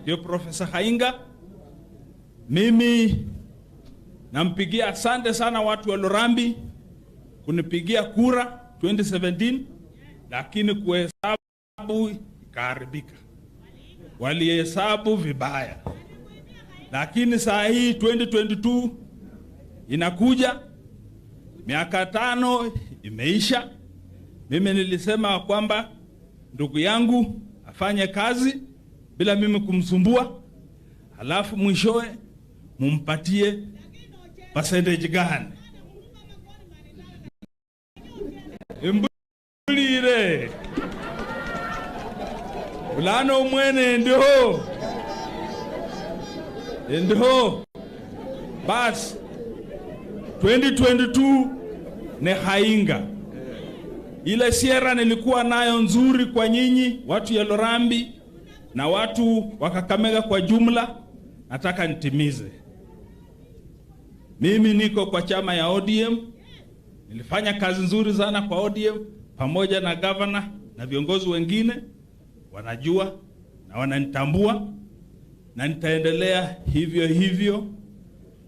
ndio Profesa Hainga. Mimi nampigia asante sana watu wa Lurambi kunipigia kura 2017, lakini kuhesabu ikaharibika. Walihesabu vibaya. Lakini saa hii 2022 inakuja, miaka 5 imeisha. Mimi nilisema kwamba ndugu yangu afanye kazi bila mimi kumsumbua, halafu mwishowe mumpatie percentage gani. Mbulire ulano mwene ndio bas 2022 ne Hainga. Ile sera nilikuwa nayo nzuri kwa nyinyi watu ya Lurambi na watu wa Kakamega kwa jumla, nataka nitimize. Mimi niko kwa chama ya ODM. Nilifanya kazi nzuri sana kwa ODM pamoja na governor na viongozi wengine wanajua na wananitambua, na nitaendelea hivyo hivyo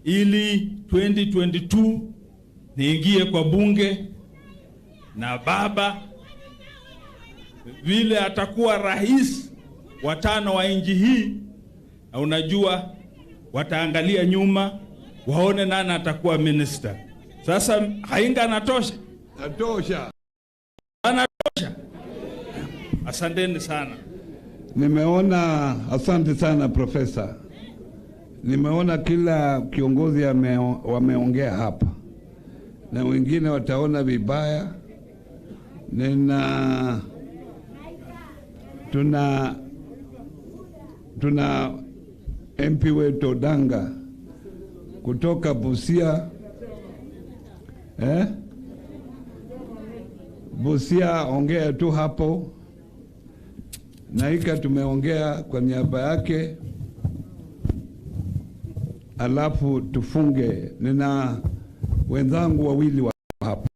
ili 2022 niingie kwa bunge, na baba vile atakuwa rais wa 5 wa nchi hii, na unajua wataangalia nyuma waone nani atakuwa minister. Sasa Hainga anatosha? Natosha. Anatosha. Asanteni sana. Nimeona, asante sana Profesa. Nimeona kila kiongozi wameongea hapa, na wengine wataona vibaya. Tuna MP wetu Odinga kutoka Busia. Busia, ongea tu hapo. Naika tumeongea kwa niaba yake, alafu tufunge. Nina wenzangu wawili wa hapa.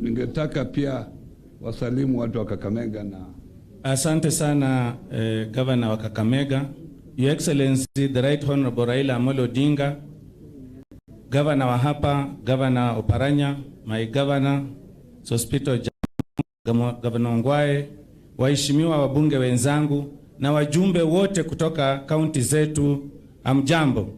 Ningetaka pia wasalimu watu wa Kakamega na asante sana Governor wa Kakamega, Your Excellency the Right Honorable Raila Amolo Odinga, Governor wa hapa, Governor Oparanya, my Governor, Sospito Governor Ngwae, waheshimiwa wabunge wenzangu na wajumbe wote kutoka kaunti zetu, amjambo.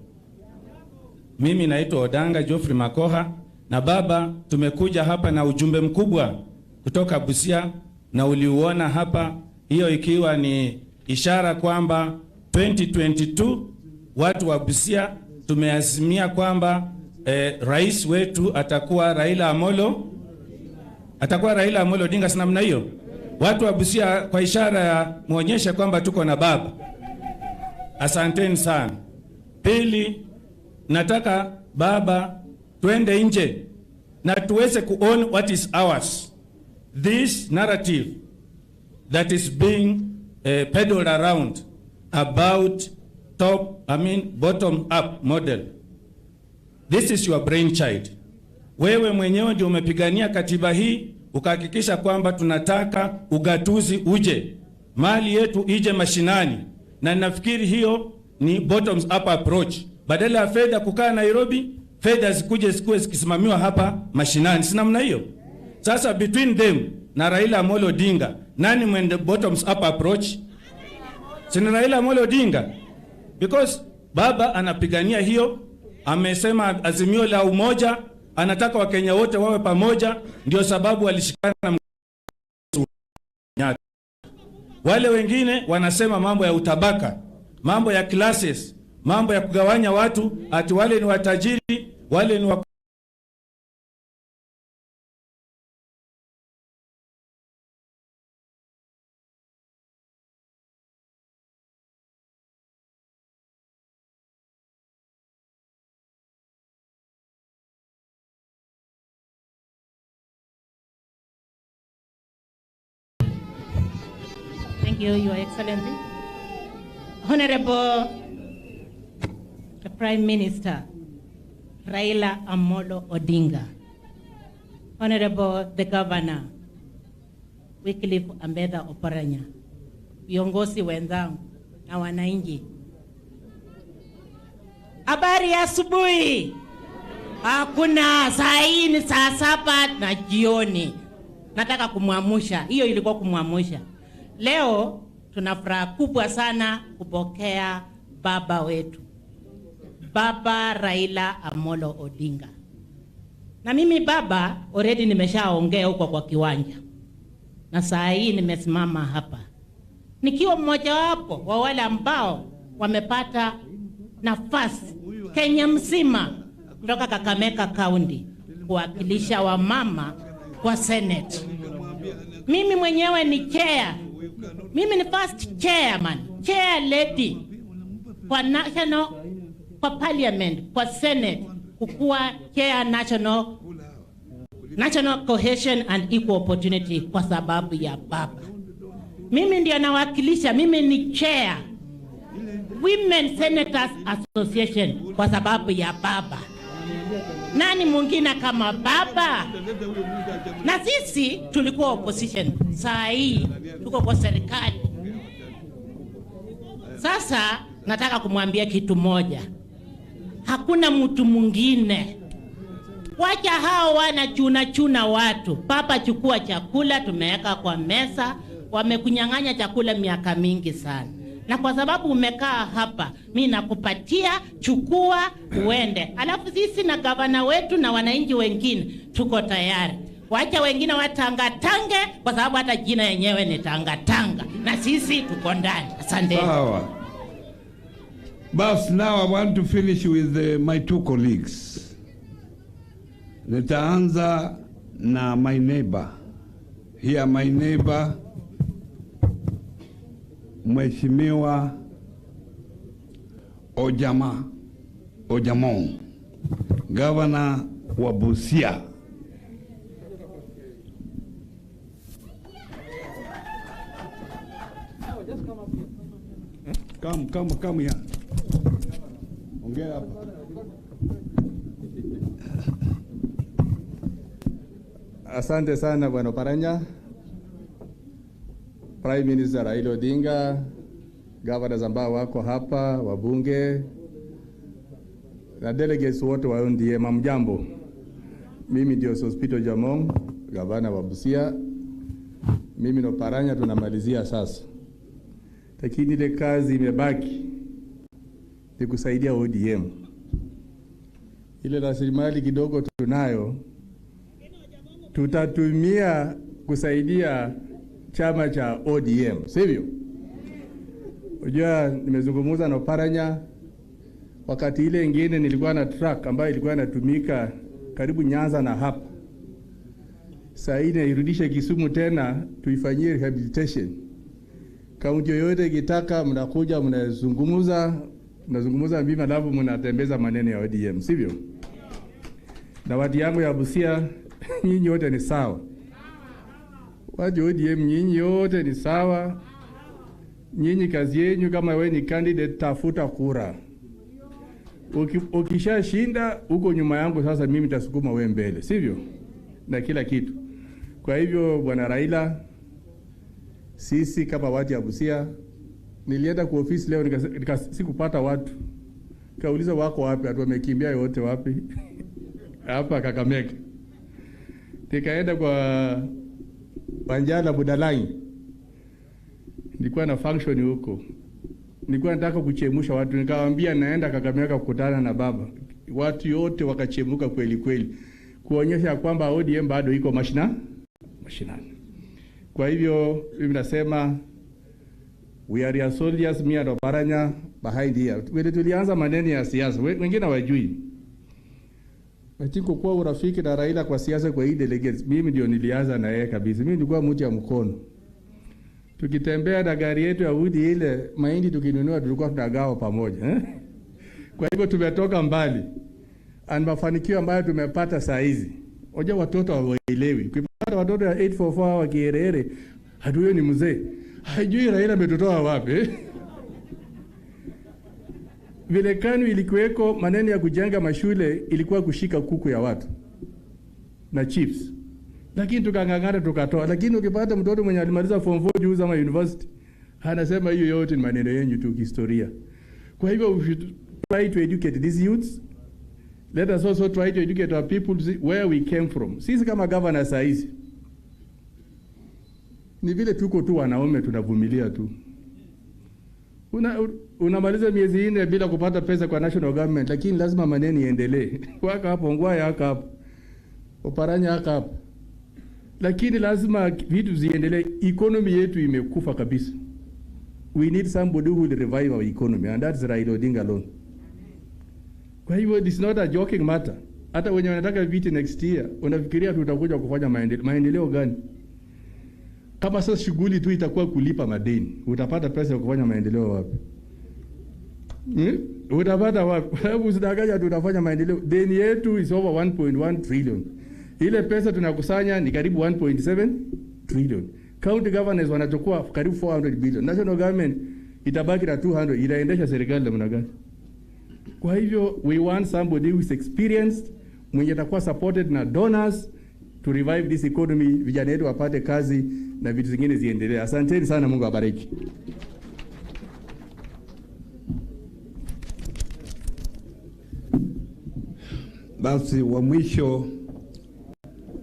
Mimi naitwa Odanga Geoffrey Makoha, na baba tumekuja hapa na ujumbe mkubwa kutoka Busia, na uliuona hapa, hiyo ikiwa ni ishara kwamba 2022 watu wa Busia tumeazimia kwamba rais wetu atakuwa Raila Amolo Odinga. Sina namna hiyo watu wa Busia, kwa ishara ya muonyesha kwamba tuko na baba. Asanteni sana. Pili, nataka baba tuende nje na tuweze kuown what is ours. This narrative that is being peddled around about bottom up model, this is your brainchild. Wewe mwenyewe ndio umepigania katiba hii, ukahakikisha kwamba tunataka ugatuzi uje, mali yetu ije mashinani, na nafikiri hiyo ni bottoms up approach. Badala ya fedha kukaa Nairobi, fedha zikuje zikisimamiwa hapa mashinani. Si namna hiyo? Sasa between them na Raila Amolo Odinga, nani mwende bottoms up approach? Si Raila Amolo Odinga? Because baba anapigania hiyo, amesema azimio la umoja, anataka Wakenya wote wawe pamoja, ndio sababu walishikana. Wale wengine wanasema mambo ya utabaka, mambo ya classes, mambo ya kugawanya watu, ati wale ni watajiri, wale ni Thank you, Your Excellency. Honorable the Prime Minister, Raila Amolo Odinga. Honorable the Governor, Wycliffe Ambetha Oparanya. viongozi wenzangu na wananchi. Habari ya asubuhi. Hakuna, saa hii ni saa 7 na jioni. Nataka kumwamusha. Hiyo ilikuwa kumwamusha. Leo tuna furaha kubwa sana kupokea baba wetu, Baba Raila Amolo Odinga. Na mimi baba already nimeshaongea huko kwa kiwanja. Na saa hii nimesimama hapa nikiwa mmoja wapo wa wale ambao wamepata nafasi Kenya mzima kutoka Kakamega County kuwakilisha wamama kwa Senate. Mimi mwenyewe ni chair. Mimi ni first chairman, chair lady kwa national, kwa parliament, kwa Senate, kukuwa chair national cohesion and equal opportunity kwa sababu ya baba. Mimi ndio nawakilisha, mimi ni chair Women Senators Association kwa sababu ya baba. Nani mwingine kama baba? Na sisi tulikuwa opposition, saa hii tuko kwa serikali. Sasa nataka kumwambia kitu moja. Hakuna mtu mwingine. Wacha hao wana chuna watu. Papa, chukua chakula, tumeweka kwa meza. Wamekunyang'anya chakula miaka mingi sana. Na kwa sababu umekaa hapa, mimi nakupatia, chukua uende. Alafu sisi na gavana wetu na wananchi wengine tuko tayari. Wacha wengine watangatange kwa sababu hata jina yenyewe ni tangatanga. Na sisi tuko ndani. Asante. Sawa. But now I want to finish with my two colleagues. Nitaanza na my neighbor. Here my neighbor, Mheshimiwa Ojamong, Governor wa Busia. Come here. Ongea hapa. Asante sana Bwana Paranya, Prime Minister Raila Odinga, governors ambao wako hapa, wabunge na delegates wote wa ODM, mjambo. Mimi ndio Sospito Jamong, gavana wa Busia. Mimi na Paranya tunamalizia sasa. Lakini ile kazi imebaki ni kusaidia ODM. Ile rasilimali kidogo tunayo tutatumia kusaidia chama cha ODM, sivyo? Unajua nimezungumza na Paranya, wakati ile ingine nilikuwa na truck ambayo ilikuwa inatumika karibu Nyanza na hapa. Sasa hii irudishe Kisumu tena tuifanyie rehabilitation. Kaunti yoyote ikitaka mnakuja mnazungumza mimi alafu mnatembeza maneno ya ODM, sivyo? Na watu yangu ya Busia nyinyi wote ni sawa. Watu ODM nyinyi yote ni sawa. Nyinyi kazi yenu kama wewe ni candidate, tafuta kura. Ukishashinda uko nyuma yangu, sasa mimi nitasukuma wewe mbele, sivyo? Na kila kitu. Kwa hivyo Bwana Raila, sisi kama watu ya Busia, nilienda kwa ofisi leo sikupata watu. Kauliza wako wapi? Watu wamekimbia yote wapi? Hapa Kakamega. Nikaenda kwa Banjala Budalangi. Nilikuwa na function huko. Nilikuwa nataka kuchemusha watu, nikawaambia naenda Kakamega kukutana na baba. Watu yote wakachemuka kweli kweli, kuonyesha kwamba ODM bado iko mashinani. Kwa hivyo mimi nasema we are your soldiers, me and Paranya behind here. Wewe tulianza maneno ya siasa, wengine hawajui. Nataka kwa urafiki na Raila kwa siasa kwa hii delegates. Mimi ndio nilianza na yeye kabisa. Mimi nilikuwa mtu ya mkono. Tukitembea na gari yetu ya Udi ile mahindi tukinunua tulikuwa tunagawa pamoja, Kwa hivyo tumetoka mbali. Na mafanikio ambayo tumepata saa hizi. Hoja watoto hawaelewi. Ukipata watoto ya 844 wa Kierere, hatuyo ni mzee. Hajui Raila ametotoa wapi, Vile KANU ilikuweko maneno ya kujenga mashule ilikuwa kushika kuku ya watu na chips. Lakini tukangangana tukatoa. Lakini ukipata mtoto mwenye alimaliza form 4 juu za university, Anasema hiyo yote ni maneno yenu tu historia. Kwa hivyo we should try to educate these youths. Let us also try to educate our people to see where we came from. Sisi kama governor saizi ni vile tuko tu wanaume tunavumilia tu. Unamaliza miezi 4 bila kupata pesa kwa national government, lakini lazima maneno iendelee. Waka hapo ngwaya haka hapo. Oparanya haka hapo. Lakini lazima vitu ziendelee. Economy yetu imekufa kabisa. We need somebody who will revive our economy, and that's Raila Odinga alone. Kwa hivyo it is not a joking matter. Hata wenye wanataka viti next year, unafikiria tutakuja kufanya maendeleo gani? Kama sasa shughuli tu itakuwa kulipa madeni, utapata pesa ya kufanya maendeleo wapi? Utapata wapi? Hebu usidanganya tutafanya maendeleo. Deni yetu is over 1.1 trillion. Ile pesa tunakusanya ni karibu 1.7 trillion. County governors wanachukua karibu 400 billion. National government itabaki na 200. Itaendesha serikali namna gani? Kwa hivyo we want somebody who is experienced, mwenye atakuwa supported na donors to revive this economy, vijana wetu wapate kazi na vitu zingine ziendelee. Asanteni sana, Mungu awabariki. Basi wa mwisho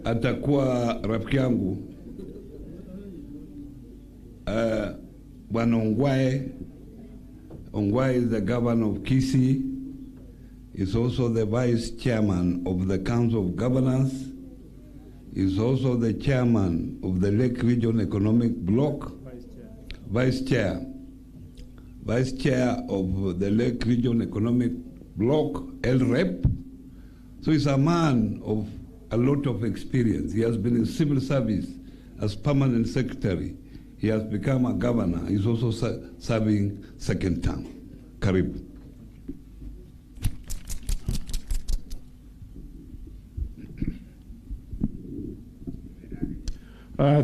atakuwa rafiki yangu Bwana Ongwae. Ongwae is the governor of Kisii, is also the vice chairman of the Council of Governors, is also the chairman of the Lake Region Economic Bloc, vice chair of the Lake Region Economic Bloc, LREP. So he's a man of a lot of experience. He has been in civil service as permanent secretary. He has become a governor. He's also serving second term. Karibu.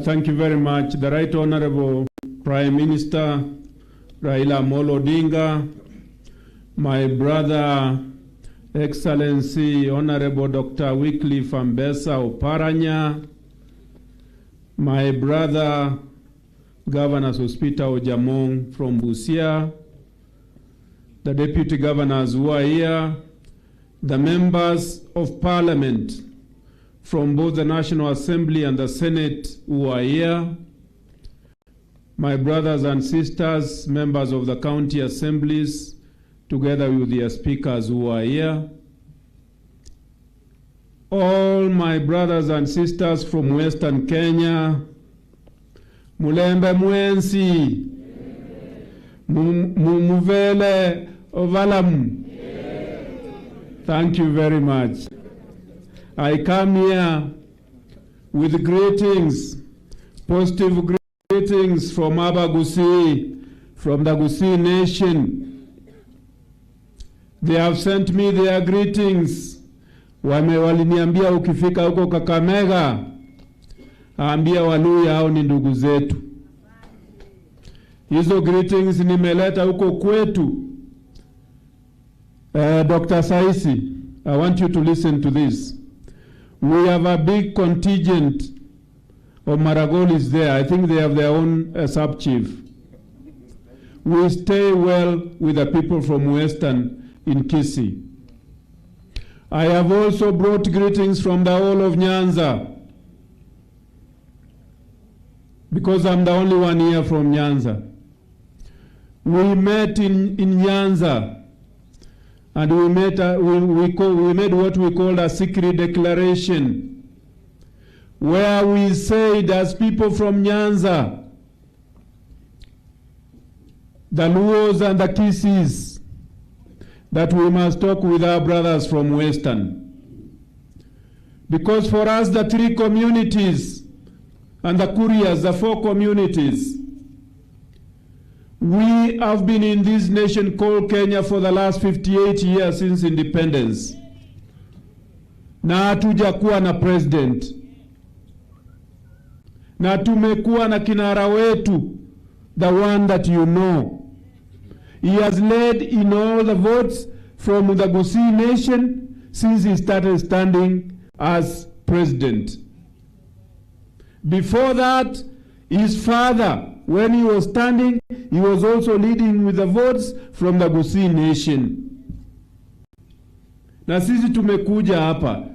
Thank you very much. The Right Honorable Prime Minister Raila Odinga, my brother Excellency Honorable Dr. Wycliffe Ambesa Oparanya, my brother Governor Sospita Ojamong from Busia, the deputy governors who are here, the members of parliament from both the National Assembly and the Senate who are here, my brothers and sisters, members of the county assemblies, together with their speakers who are here, all my brothers and sisters from Western Kenya, Mulembe Mwensi, Muvele Ovalam. Thank you very much. I come here with greetings, positive greetings from Aba Gusii, from the Gusii Nation. They have sent me their greetings. Waliniambia ukifika huko Kakamega, ambia Waluya hao ni ndugu zetu. Hizo greetings nimeleta huko kwetu. Dr. Saisi, I want you to listen to this. We have a big contingent of Maragolis there. I think they have their own sub-chief. We stay well with the people from Western in Kisii. I have also brought greetings from the whole of Nyanza, because I'm the only one here from Nyanza. We met in Nyanza, and we made what we called a secret declaration, where we said, as people from Nyanza, the Luos and the Kisis, that we must talk with our brothers from Western. Because for us, the three communities and the Kurias, the four communities, we have been in this nation called Kenya for the last 58 years since independence. Na hatujakuwa na president. Na tumekuwa na kinara wetu, the one that you know. He has led in all the votes from the Gusii Nation since he started standing as president. Before that, his father when he was standing, he was also leading with the votes from the Gusii Nation. Na sisi tumekuja hapa,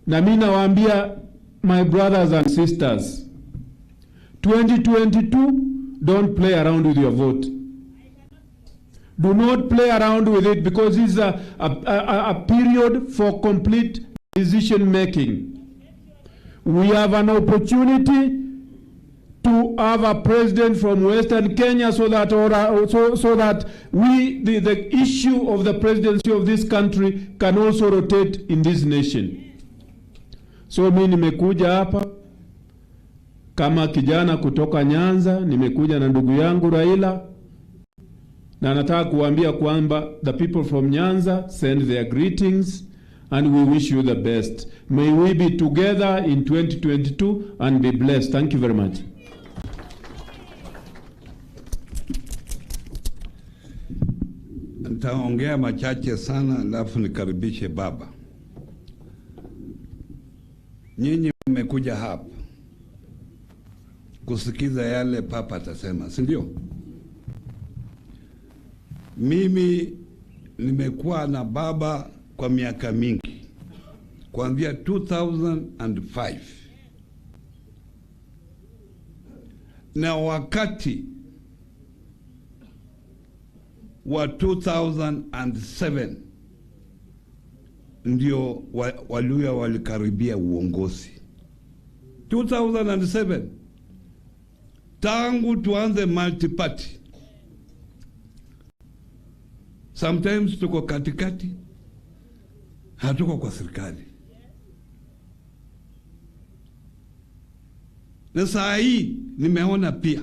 na mimi nawaambia my brothers and sisters, 2022, don't play around with your vote. Do not play around with it, because it's a period for complete decision making. We have an opportunity to have a president from Western Kenya, so that the issue of the presidency of this country can also rotate in this nation. So mimi nimekuja hapa kama kijana kutoka Nyanza, nimekuja na ndugu yangu Raila, na nataka kuambia kwamba the people from Nyanza send their greetings and we wish you the best. May we be together in 2022 and be blessed. Thank you very much. Nitaongea machache sana, alafu nikaribishe baba. Nyinyi mmekuja hapa kusikiza yale papa atasema, si ndio? Mimi nimekuwa na baba kwa miaka mingi, kuanzia 2005. Na wakati wa 2007 ndio Waluya walikaribia uongozi. 2007 tangu tuanze multi-party, sometimes tuko katikati, hatuko kwa serikali. Na saa hii nimeona pia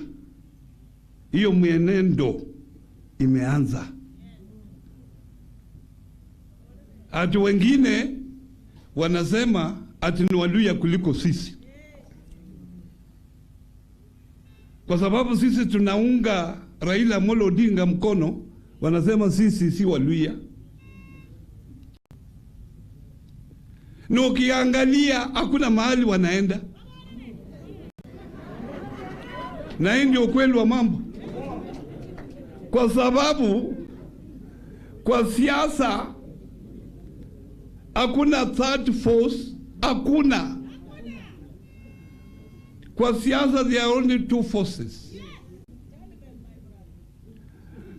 hiyo mwenendo imeanza. Ati wengine wanasema ati ni Waluya kuliko sisi, kwa sababu sisi tunaunga Raila Amolo Odinga mkono. Wanasema sisi si Waluya. Na ukiangalia hakuna mahali wanaenda, na hii ndio ukweli wa mambo. Kwa sababu kwa siasa hakuna third force, hakuna. Kwa siasa there are only two forces.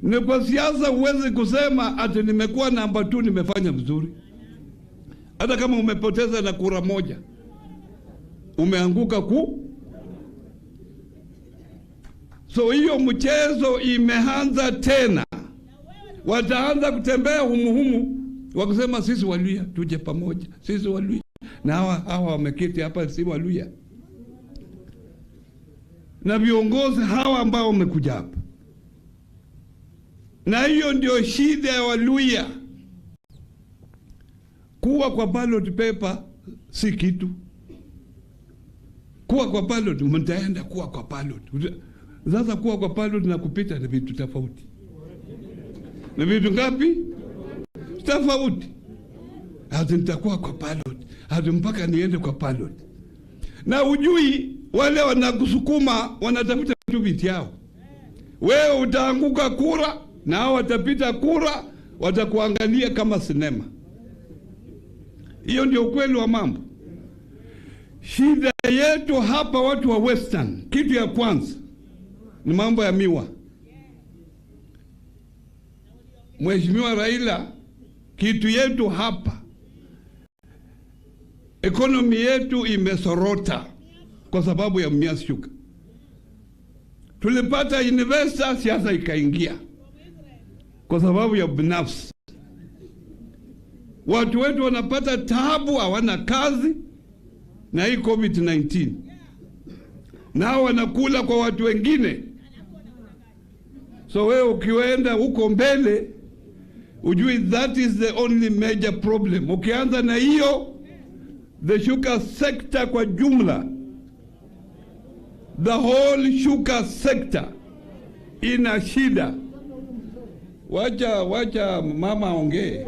Ni kwa siasa uweze kusema ati nimekuwa namba 2 nimefanya vizuri. Hata kama umepoteza na kura moja, umeanguka So hiyo mchezo imeanza tena. Wataanza kutembea humuhumu wakisema sisi Waluya tuje pamoja, sisi Waluya. Na hawa wameketi hapa si Waluya. Na viongozi hawa ambao wamekuja hapa. Na hiyo ndio shida ya Waluya. Kuwa kwa ballot paper si kitu. Kuwa kwa ballot, mtaenda kuwa kwa ballot. Sasa kuwa kwa ballot na kupita ni vitu tofauti. Ni vitu ngapi? Tofauti. Hata nitakuwa kwa ballot, hata mpaka niende kwa ballot. Na ujui wale wanakusukuma wanatafuta vitu yao. Wewe utaanguka kura na hao watapita kura, watakuangalia kama sinema. Hiyo ndio ukweli wa mambo. Shida yetu hapa watu wa Western, kitu ya kwanza ni mambo ya miwa. Mheshimiwa Raila, kitu yetu hapa, economy yetu imesorota kwa sababu ya miwa sugar. Tulipata investor, siasa ikaingia kwa sababu ya binafsi. Watu wetu wanapata taabu, hawana kazi na hii COVID-19. Nao wanakula kwa watu wengine. So wewe ukienda huko mbele, ujui that is the only major problem. Ukianza na hiyo, the sugar sector kwa jumla, the whole sugar sector ina shida. Wacha mama ongee.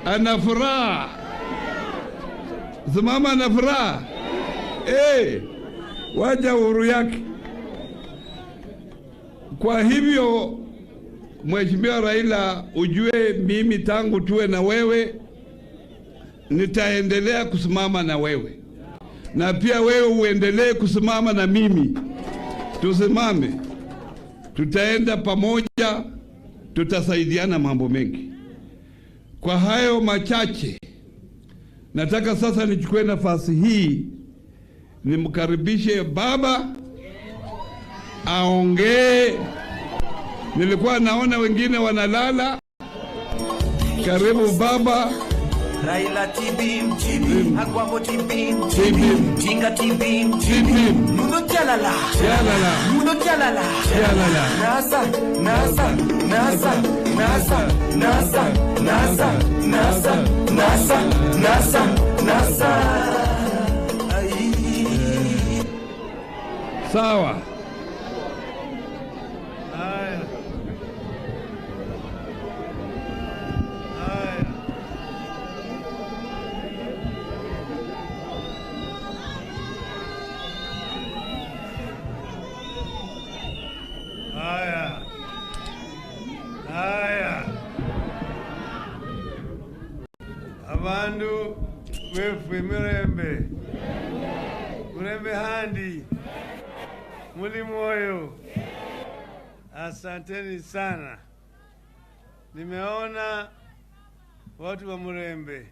Anafuraha. Mama anafuraha. wacha uhuru yake. Kwa hivyo Mheshimiwa Raila, ujue mimi tangu tuwe na wewe nitaendelea kusimama na wewe, na pia wewe uendelee kusimama na mimi. Tusimame, tutaenda pamoja, tutasaidiana mambo mengi. Kwa hayo machache, nataka sasa nichukue nafasi hii nimkaribishe baba aongee. Nilikuwa naona wengine wanalala. Karibu baba. Raila tibim tibim, Agwambo tibim tibim, Jinga tibim tibim, Muno jalala jalala, Muno jalala jalala, Nasa nasa nasa nasa nasa nasa nasa nasa nasa nasa. Sawa. Abandu wefwe mirembe murembe handi muli moyo. Asanteni sana. Nimeona watu wa Murembe,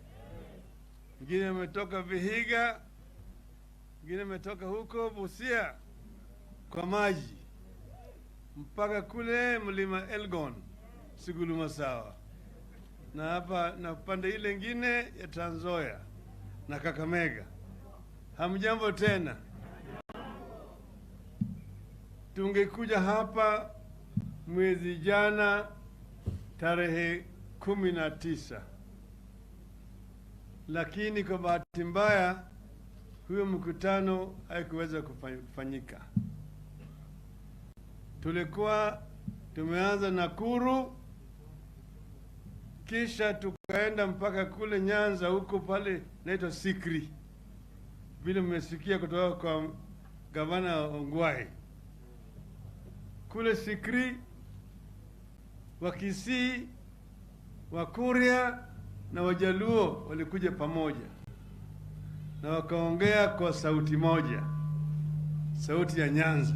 wengine wametoka Vihiga, wengine wametoka huko Busia kwa maji mpaka kule mlima Elgon Sigulu Masawa, na hapa na pande ile ingine ya Trans Nzoia na Kakamega. Hamjambo tena. Tungekuja hapa mwezi jana tarehe 19, lakini kwa bahati mbaya huyo mkutano haikuweza kufanyika. Tulikuwa tumeanza Nakuru, kisha tukaenda mpaka kule Nyanza, huko pale naitwa Sikri, vile mmesikia kutoka kwa gavana Ongwae. Kule Sikri Wakisii, Wakuria na Wajaluo walikuja pamoja na wakaongea kwa sauti moja, sauti ya Nyanza.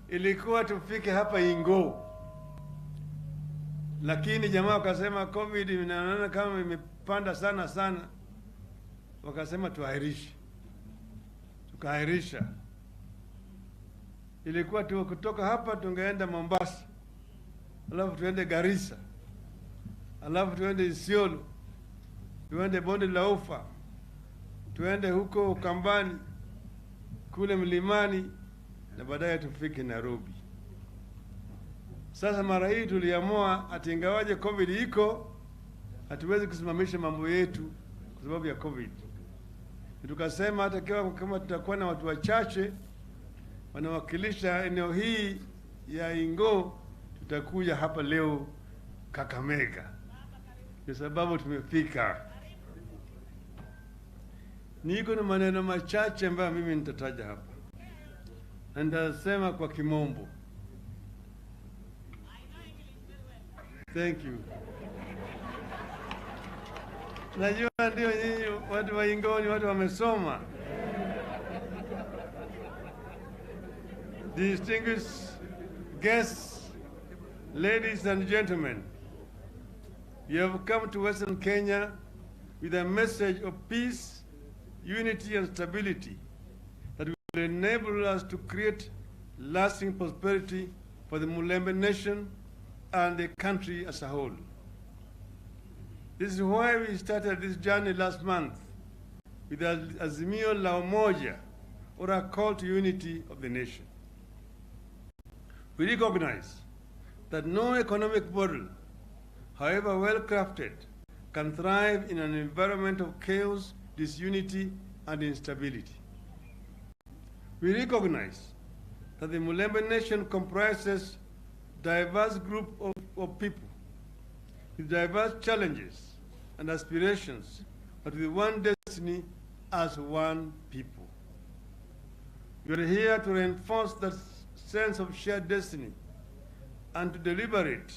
Ilikuwa tufike hapa Ingo, lakini jamaa wakasema COVID inaonekana kama imepanda sana, wakasema tuahirishe. Tukaahirisha. Ilikuwa tu kutoka hapa tungeenda Mombasa, alafu tuende Garissa, alafu tuende Isiolo, tuende Bonde la Ufa, tuende huko Ukambani kule mlimani, na baadaye tufike Nairobi. Sasa mara hii tuliamua ati ingawaje COVID iko, hatuwezi kusimamisha mambo yetu kwa sababu ya COVID. Tukasema hata kama tutakuwa na watu wachache wanawakilisha eneo hii ya Ingo, tutakuja hapa leo Kakamega, kwa sababu tumefika. Niko na maneno machache ambayo mimi nitataja hapa, na nitasema kwa Kimombo. Thank you. Najua ndio nyinyi watu wa Ingo ni watu wamesoma. Distinguished guests, ladies and gentlemen, you have come to Western Kenya with a message of peace, unity and stability that will enable us to create lasting prosperity for the Mulembe nation and the country as a whole. This is why we started this journey last month with Azimio la Umoja, or a call to unity of the nation. We recognize that no economic model, however well crafted, can thrive in an environment of chaos, disunity, and instability. We recognize that the Mulembe nation comprises diverse group of people with diverse challenges and aspirations, but with one destiny as one people. We are here to reinforce that sense of shared destiny and to deliberate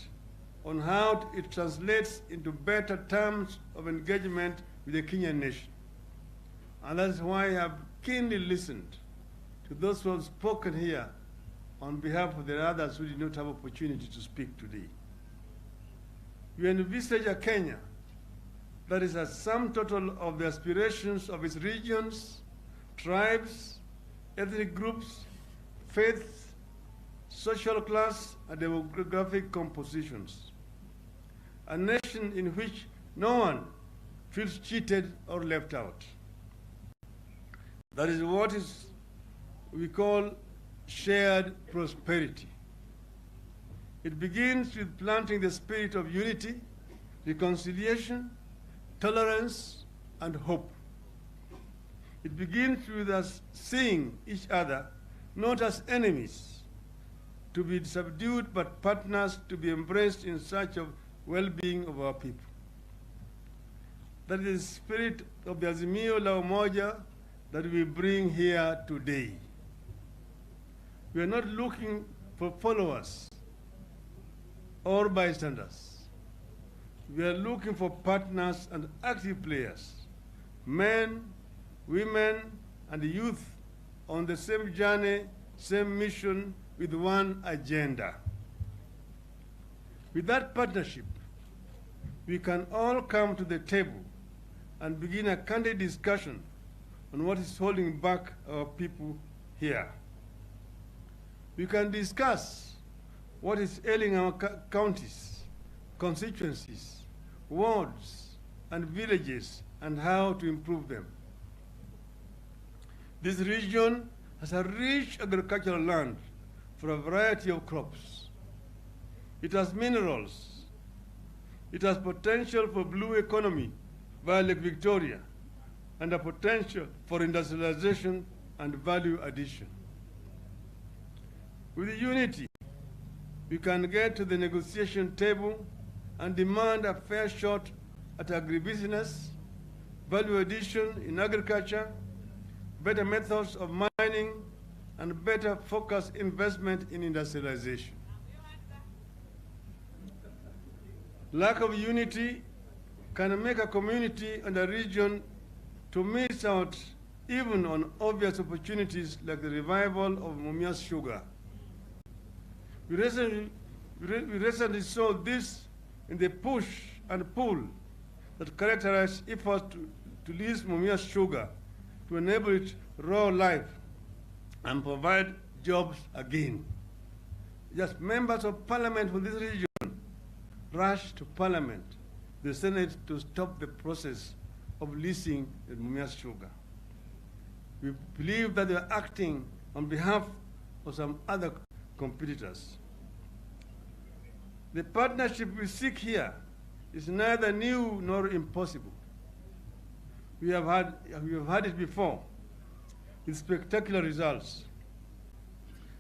on how it translates into better terms of engagement with the Kenyan nation. And that's why I have keenly listened to those who have spoken here on behalf of the others who did not have opportunity to speak today. We envisage a Kenya that is a sum total of the aspirations of its regions, tribes, ethnic groups, faiths, social class, and demographic compositions. A nation in which no one feels cheated or left out. That is what we call shared prosperity. It begins with planting the spirit of unity, reconciliation, tolerance, and hope. It begins with us seeing each other not as enemies, to be subdued, but partners to be embraced in search of well-being of our people. That is the spirit of the Azimio la Umoja that we bring here today. We are not looking for followers or bystanders. We are looking for partners and active players, men, women, and youth on the same journey, same mission, with one agenda. With that partnership, we can all come to the table and begin a candid discussion on what is holding back our people here. We can discuss what is ailing our counties, constituencies, wards, and villages, and how to improve them. This region has a rich agricultural land for a variety of crops. It has minerals. It has potential for blue economy via Lake Victoria, and a potential for industrialization and value addition. With unity, we can get to the negotiation table and demand a fair shot at agribusiness, value addition in agriculture, better methods of mining, and better focused investment in industrialization. Lack of unity can make a community and a region to miss out even on obvious opportunities like the revival of Mumias sugar. We recently saw this in the push and pull that characterized efforts to lease Mumias sugar to enable it raw life and provide jobs again. Just members of parliament for this region rushed to parliament, the Senate, to stop the process of leasing the Mumias sugar. We believe that they are acting on behalf of some other competitors. The partnership we seek here is neither new nor impossible. We have had it before with spectacular results.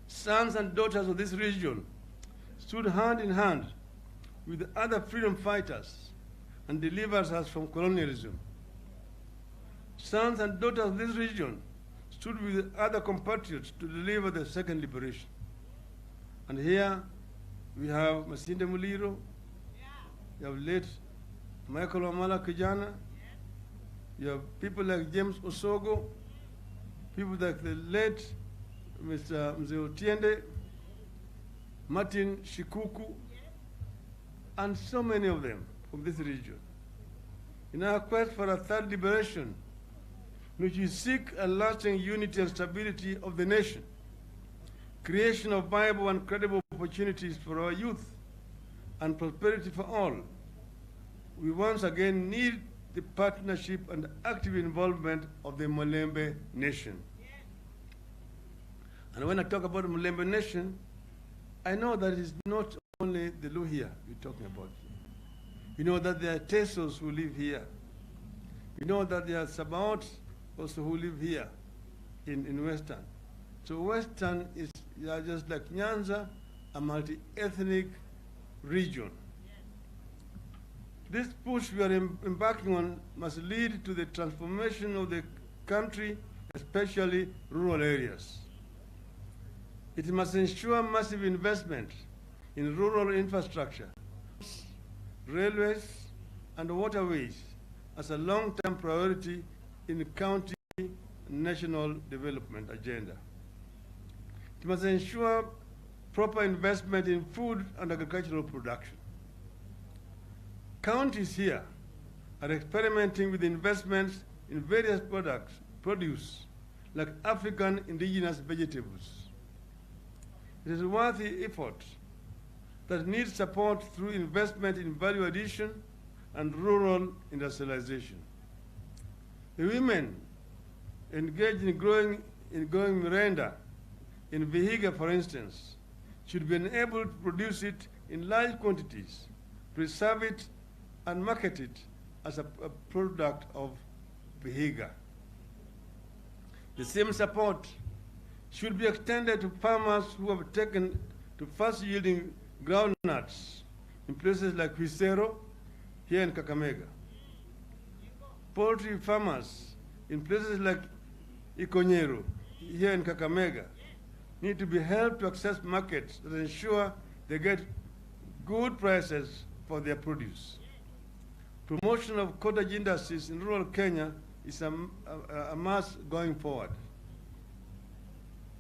Sons and daughters of this region stood hand in hand with other freedom fighters and delivered us from colonialism. Sons and daughters of this region stood with other compatriots to deliver the second liberation. And here we have Masinde Muliro, you have late Michael Wamala Kijana, you have people like James Osogo, people like the late Mr. Mzee Otiende, Martin Shikuku, and so many of them from this region. In our quest for a third liberation, in which we seek a lasting unity and stability of the nation, creation of viable and credible opportunities for our youth, and prosperity for all, we once again need the partnership and active involvement of the Mulembe Nation. And when I talk about the Mulembe Nation, I know that it's not only the Luhya we're talking about. You know that there are Tesos who live here. You know that there are Sabaot also who live here in Western. So Western is just like Nyanza, a multi-ethnic region. This push we are embarking on must lead to the transformation of the country, especially rural areas. It must ensure massive investment in rural infrastructure, railways, and waterways as a long-term priority in the county and national development agenda. It must ensure proper investment in food and agricultural production. Counties here are experimenting with investments in various produce, like African indigenous vegetables. It is a worthy effort that needs support through investment in value addition and rural industrialization. The women engaged in growing Miranda in Vihiga, for instance, should be enabled to produce it in large quantities, preserve it, and market it as a product of Vihiga. The same support should be extended to farmers who have taken to fast-yielding groundnuts in places like Huisero, here in Kakamega. Poultry farmers in places like Ikonyero, here in Kakamega, need to be helped to access markets that ensure they get good prices for their produce. Promotion of cottage industries in rural Kenya is a must going forward.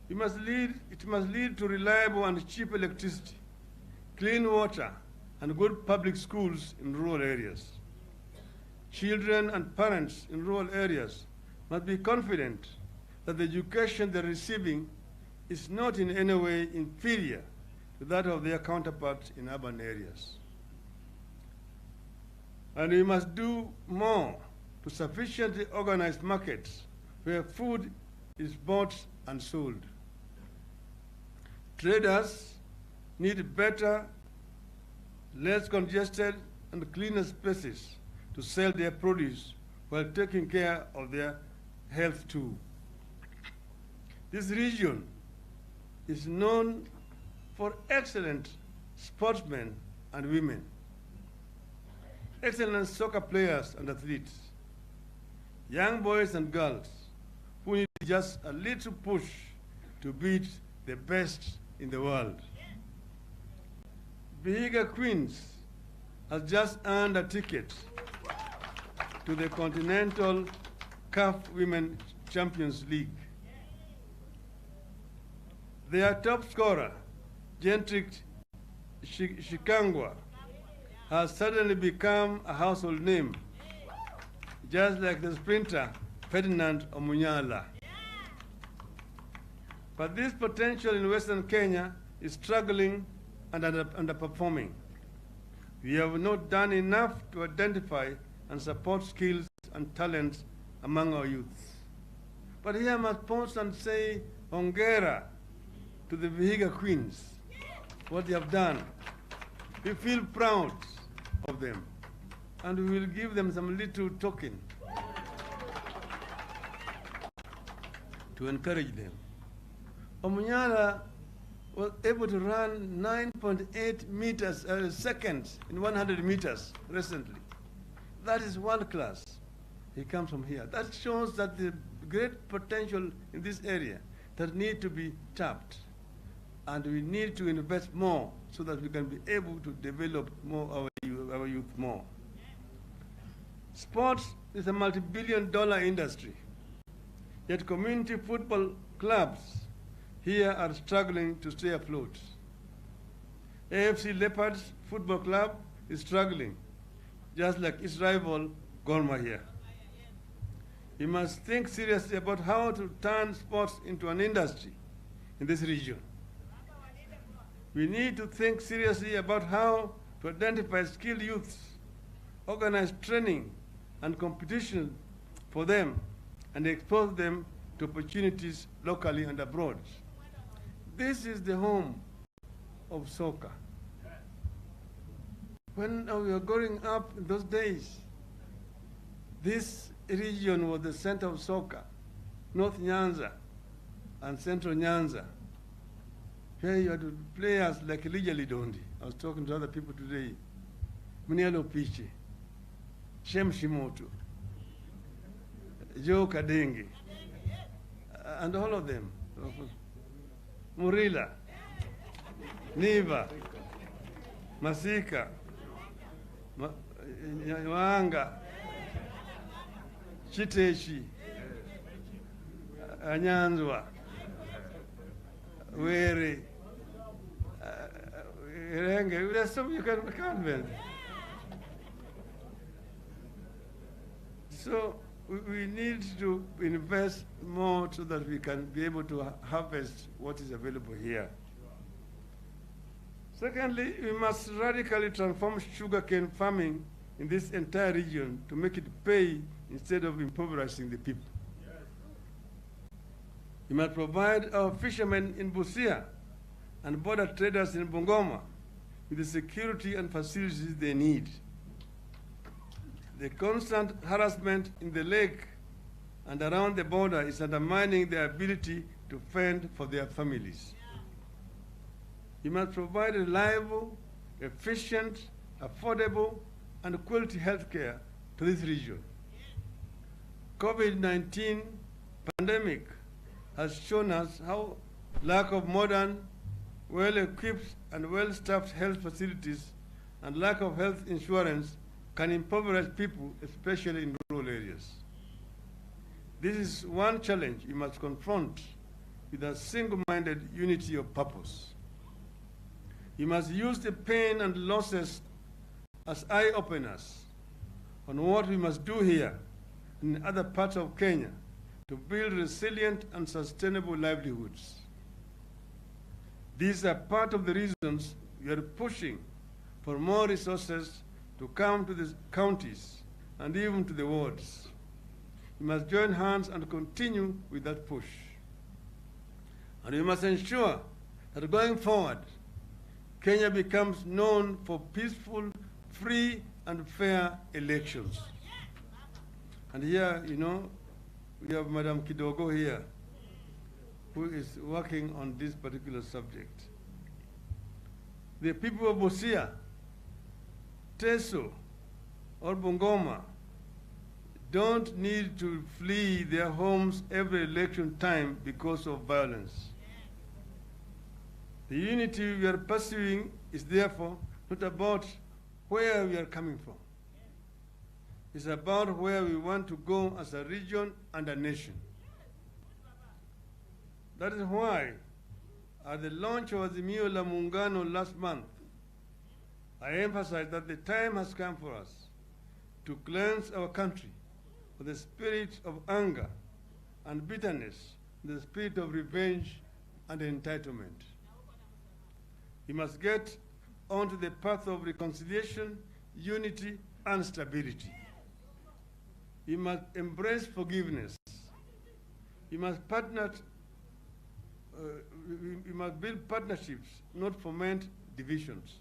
It must lead to reliable and cheap electricity, clean water, and good public schools in rural areas. Children and parents in rural areas must be confident that the education they're receiving is not in any way inferior to that of their counterparts in urban areas. And we must do more to sufficiently organize markets where food is bought and sold. Traders need better, less congested, and cleaner spaces to sell their produce while taking care of their health too. This region is known for excellent sportsmen and women, excellent soccer players and athletes, young boys and girls who need just a little push to beat the best in the world. Vihiga Queens has just earned a ticket to the Continental CAF Women Champions League. Their top scorer, Gentrick Shikangwa, has suddenly become a household name, just like the sprinter Ferdinand Omunyala. But this potential in Western Kenya is struggling and underperforming. We have not done enough to identify and support skills and talents among our youths. But here I must pause and say hongera to the Vihiga Queens, what they have done. We feel proud of them, and we will give them some little token to encourage them. Omunyala was able to run 9.8 meters seconds in 100 meters recently. That is world class. He comes from here. That shows that the great potential in this area that need to be tapped. And we need to invest more so that we can be able to develop more our youth more. Sports is a multi-billion-dollar industry. Yet community football clubs here are struggling to stay afloat. AFC Leopards Football Club is struggling, just like its rival Gor Mahia. We must think seriously about how to turn sports into an industry in this region. We need to think seriously about how to identify skilled youths, organize training and competition for them, and expose them to opportunities locally and abroad. This is the home of soccer. When we were growing up in those days, this region was the center of soccer, North Nyanza and Central Nyanza. Here you had players like Elijah Lidondi. I was talking to other people today. Munialo Pichi, Shem Shimoto, Joe Kadenge, and all of them. Murila, Niva, Masika, Wanga, Chiteshi, Anyanzwa, Were, Irenge. There's some you can count with. So we need to invest more so that we can be able to harvest what is available here. Secondly, we must radically transform sugarcane farming in this entire region to make it pay instead of impoverishing the people. We must provide our fishermen in Busia and border traders in Bungoma with the security and facilities they need. The constant harassment in the lake and around the border is undermining their ability to fend for their families. We must provide reliable, efficient, affordable, and quality health care to this region. COVID-19 pandemic has shown us how lack of modern, well-equipped, and well-staffed health facilities and lack of health insurance can impoverish people, especially in rural areas. This is one challenge we must confront with a single-minded unity of purpose. We must use the pain and losses as eye-openers on what we must do here and in other parts of Kenya to build resilient and sustainable livelihoods. These are part of the reasons we are pushing for more resources to come to the counties and even to the wards. We must join hands and continue with that push. And we must ensure that going forward, Kenya becomes known for peaceful, free, and fair elections. And here, you know, we have Madam Kidogo here, who is working on this particular subject. The people of Busia, Teso, or Bungoma don't need to flee their homes every election time because of violence. The unity we are pursuing is therefore not about where we are coming from. It's about where we want to go as a region and a nation. That is why, at the launch of Azimio la Muungano last month, I emphasized that the time has come for us to cleanse our country of the spirit of anger and bitterness, the spirit of revenge and entitlement. We must get onto the path of reconciliation, unity, and stability. We must embrace forgiveness. We must we must build partnerships, not foment divisions.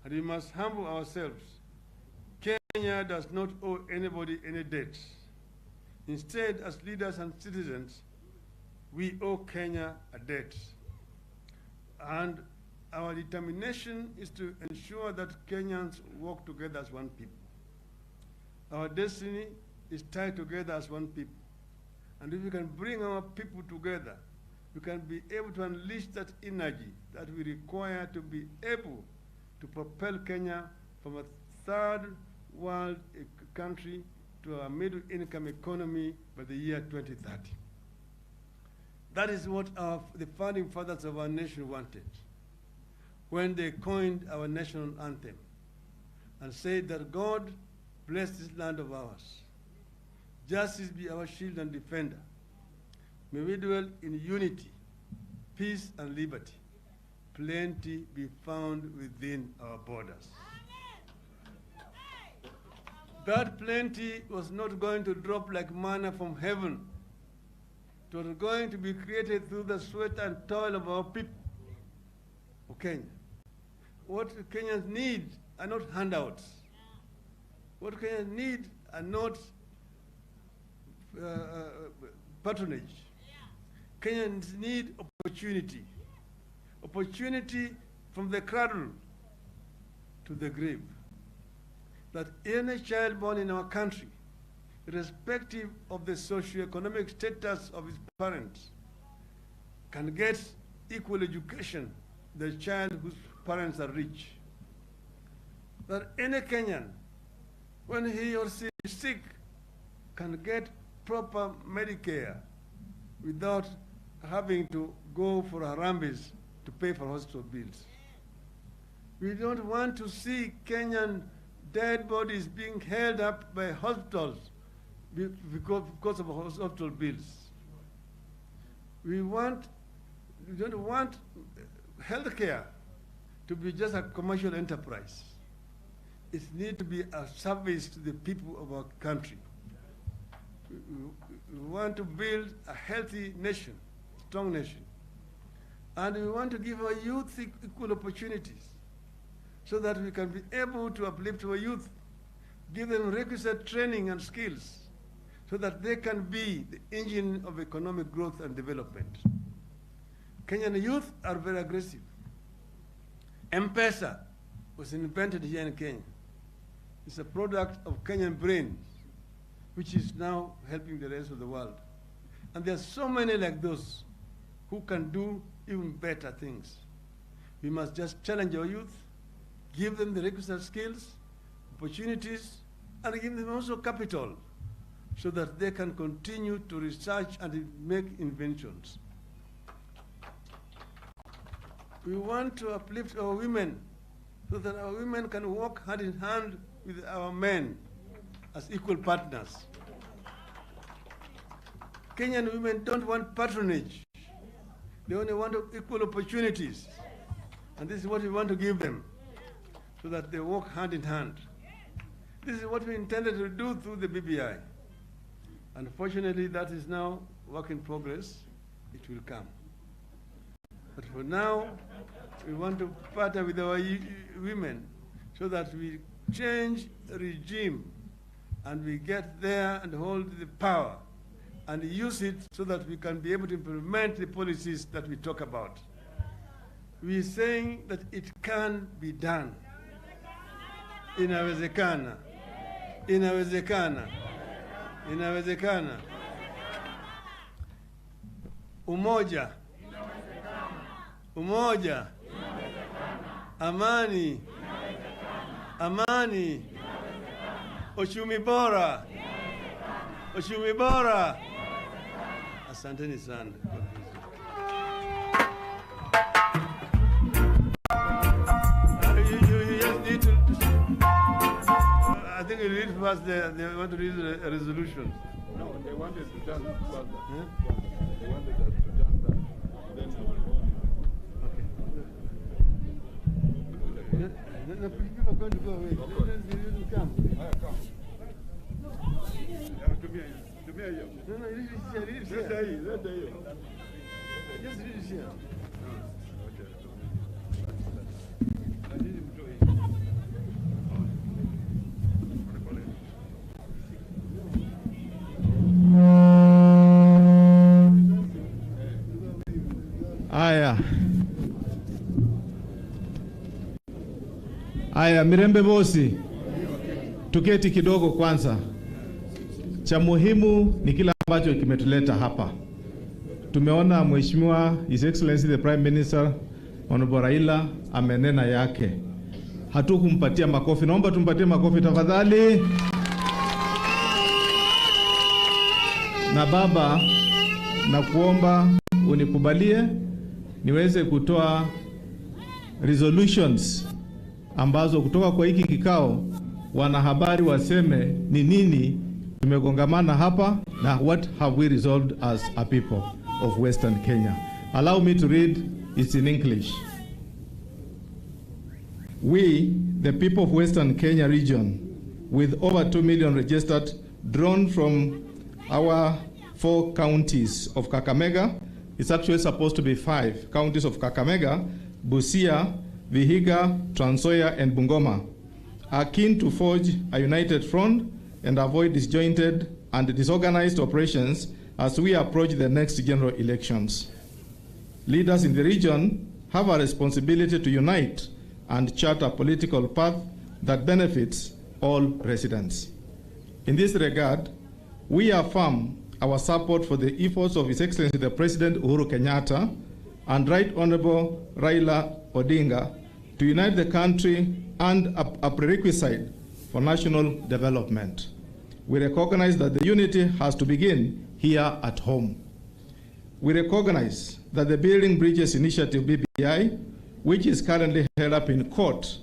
And we must humble ourselves. Kenya does not owe anybody any debt. Instead, as leaders and citizens, we owe Kenya a debt. And our determination is to ensure that Kenyans work together as one people. Our destiny is tied together as one people. And if we can bring our people together, we can be able to unleash that energy that we require to be able to propel Kenya from a third world country to a middle-income economy by the year 2030. That is what the founding fathers of our nation wanted when they coined our national anthem and said that God bless this land of ours. Justice be our shield and defender. May we dwell in unity, peace, and liberty. Plenty be found within our borders. That plenty was not going to drop like manna from heaven. It was going to be created through the sweat and toil of our people of Kenya. What Kenyans need are not handouts. What Kenyans need are not patronage. Kenyans need opportunity. Opportunity from the cradle to the grave. That any child born in our country, irrespective of the socio-economic status of his parents, can get equal education the child whose parents are rich. That any Kenyan, when he or she is sick, can get proper Medicare without having to go for Harambes to pay for hospital bills. We don't want to see Kenyan dead bodies being held up by hospitals because of hospital bills. We don't want healthcare to be just a commercial enterprise. It needs to be a service to the people of our country. We want to build a healthy nation, strong nation. And we want to give our youth equal opportunities so that we can be able to uplift our youth, give them requisite training and skills so that they can be the engine of economic growth and development. Kenyan youth are very aggressive. M-Pesa was invented here in Kenya. It's a product of Kenyan brains, which is now helping the rest of the world. And there are so many like those who can do even better things. We must just challenge our youth, give them the requisite skills, opportunities, and give them also capital so that they can continue to research and make inventions. We want to uplift our women so that our women can walk hand in hand with our men as equal partners. Kenyan women don't want patronage. They only want equal opportunities. And this is what we want to give them so that they walk hand in hand. This is what we intended to do through the BBI. Unfortunately, that is now work in progress. It will come. But for now, we want to partner with our women so that we change the regime and we get there and hold the power and use it so that we can be able to implement the policies that we talk about. We are saying that it can be done. Inawezekana. Inawezekana. Inawezekana. Umoja. Umoja. Amani. Amani. Uchumi bora. Uchumi bora. Asanteni sana. You just need to. I think you read first. They want to read a resolution. No, they wanted to dance further. Yeah? They wanted us to dance that. Then The people are going to go away. They didn't come. come. To me, No, read it here. Just read it here. Aya, Mirembe Bosi, tuketi kidogo kwanza. Cha muhimu ni kila ambacho kimetuleta hapa. Tumeona Mheshimiwa His Excellency the Prime Minister Honorable Raila amenena yake. Hatukumpatia makofi. Naomba tumpatie makofi tafadhali. Na baba, na kuomba unikubalie niweze kutoa resolutions ambazo kutoka kwa hiki kikao wanahabari waseme ni nini tumegongamana hapa na what have we resolved as a people of Western Kenya. Allow me to read, it's in English. We, the people of Western Kenya region, with over 2 million registered, drawn from our 4 counties of Kakamega, it's actually supposed to be 5 counties of Kakamega, Busia, Vihiga, Trans Nzoia, and Bungoma, are keen to forge a united front and avoid disjointed and disorganized operations as we approach the next general elections. Leaders in the region have a responsibility to unite and chart a political path that benefits all residents. In this regard, we affirm our support for the efforts of His Excellency the President Uhuru Kenyatta and Right Honorable Raila Odinga to unite the country and a prerequisite for national development. We recognize that the unity has to begin here at home. We recognize that the Building Bridges Initiative, BBI, which is currently held up in court,